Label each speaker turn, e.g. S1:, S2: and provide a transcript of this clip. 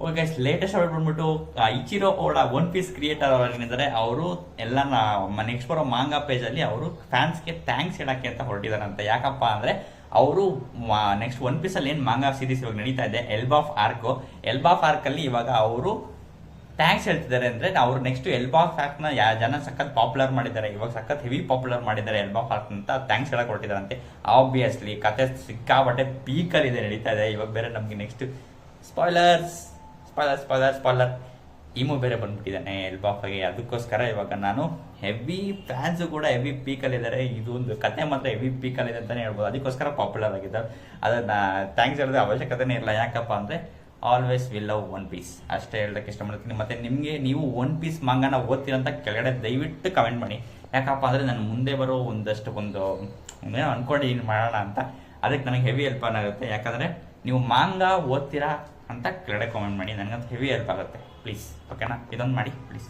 S1: Okay guys, latest update ಬಂದ್ಬಿಟ್ಟು ಇಚಿರೋ ಓಡಾ one piece creator ಅವರೇನಿದ್ದಾರೆ ಅವರು ಎಲ್ಲ ನೆಕ್ಸ್ಟ್ ಬರೋ ಮಾಂಗಾ ಪೇಜ್ ಅಲ್ಲಿ ಅವರು ಫ್ಯಾನ್ಸ್ಗೆ ಥ್ಯಾಂಕ್ಸ್ ಹೇಳಕ್ಕೆ ಅಂತ ಹೊರಟಿದಾರಂತೆ. ಯಾಕಪ್ಪ ಅಂದ್ರೆ ಅವರು ನೆಕ್ಸ್ಟ್ ಒನ್ ಪೀಸ್ ಅಲ್ಲಿ ಏನ್ ಮಾಂಗಾ ಸೀರೀಸ್ ಇವಾಗ ನಡೀತಾ ಇದೆ ಎಲ್ಬಾ ಆಫ್ ಆರ್ಕ್ ಅಲ್ಲಿ ಇವಾಗ ಅವರು ಥ್ಯಾಂಕ್ಸ್ ಹೇಳ್ತಿದ್ದಾರೆ. ಅಂದ್ರೆ ಅವ್ರು ನೆಕ್ಸ್ಟ್ ಎಲ್ಬಾ ಆಫ್ ಆರ್ಕ್ ನ ಜನ ಸಖತ್ ಪಾಪ್ಯುಲರ್ ಮಾಡಿದ್ದಾರೆ, ಇವಾಗ ಸಖತ್ ಹೆವಿ ಪಾಪ್ಯುಲರ್ ಮಾಡಿದ್ದಾರೆ ಎಲ್ಬಾ ಆಫ್ ಆರ್ಕ್ ಅಂತ ಥ್ಯಾಂಕ್ಸ್ ಹೇಳಕ್ ಹೊರಟಿದಾರಂತೆ. ಆಬ್ವಿಯಸ್ಲಿ ಕತೆ ಸಿಕ್ಕಾಬಟ್ಟೆ ಪೀಕಲ್ ಇದೆ, ನಡೀತಾ ಇದೆ. ಇವಾಗ ಬೇರೆ ನಮ್ಗೆ ನೆಕ್ಸ್ಟ್ ಸ್ಪಾಯ್ಲರ್ ಇಮು ಬೇರೆ ಬಂದ್ಬಿಟ್ಟಿದ್ದಾನೆ ಎಲ್ಬಾಫಾಗೆ. ಅದಕ್ಕೋಸ್ಕರ ಇವಾಗ ನಾನು ಹೆವಿ ಫ್ಯಾನ್ಸು ಕೂಡ ಹೆವಿ ಪೀಕಲ್ಲಿ ಇದ್ದಾರೆ. ಇದು ಒಂದು ಕತೆ ಮಾತ್ರ ಹೆವಿ ಪೀಕಲ್ಲಿ ಇದೆ ಅಂತಾನೆ ಹೇಳ್ಬೋದು. ಅದಕ್ಕೋಸ್ಕರ ಪಾಪ್ಯುಲರ್ ಆಗಿದ್ದಾರೆ. ಅದನ್ನ ಥ್ಯಾಂಕ್ಸ್ ಹೇಳಿದ್ರೆ ಅವಶ್ಯಕತೆನೇ ಇಲ್ಲ. ಯಾಕಪ್ಪ ಅಂದ್ರೆ always will love one piece ಅಷ್ಟೇ ಹೇಳಕ್ಕೆ ಇಷ್ಟಪಡ್ತೀನಿ. ಮತ್ತೆ ನಿಮಗೆ ನೀವು ಒನ್ ಪೀಸ್ ಮಾಂಗಾನ ಓದ್ತೀರಂತ ಕೆಳಗಡೆ ದಯವಿಟ್ಟು ಕಮೆಂಟ್ ಮಾಡಿ. ಯಾಕಪ್ಪ ಅಂದ್ರೆ ನಾನು ಮುಂದೆ ಬರೋ ಒಂದು ಅನ್ಕೊಂಡಿದ್ದೀನಿ ಮಾಡೋಣ ಅಂತ. ಅದಕ್ಕೆ ನನಗೆ ಹೆವಿ ಹೆಲ್ಪ್ ಆಗುತ್ತೆ. ಯಾಕಂದ್ರೆ ನೀವು ಮಾಂಗಾ ಓದ್ತೀರಾ ಅಂತ ಕೆಳಗಡೆ ಕಾಮೆಂಟ್ ಮಾಡಿ, ನನಗಂತ ಹೆವಿ ಹೆಲ್ಪ್ ಆಗುತ್ತೆ. ಪ್ಲೀಸ್ ಓಕೆನಾ, ಇದೊಂದು ಮಾಡಿ ಪ್ಲೀಸ್.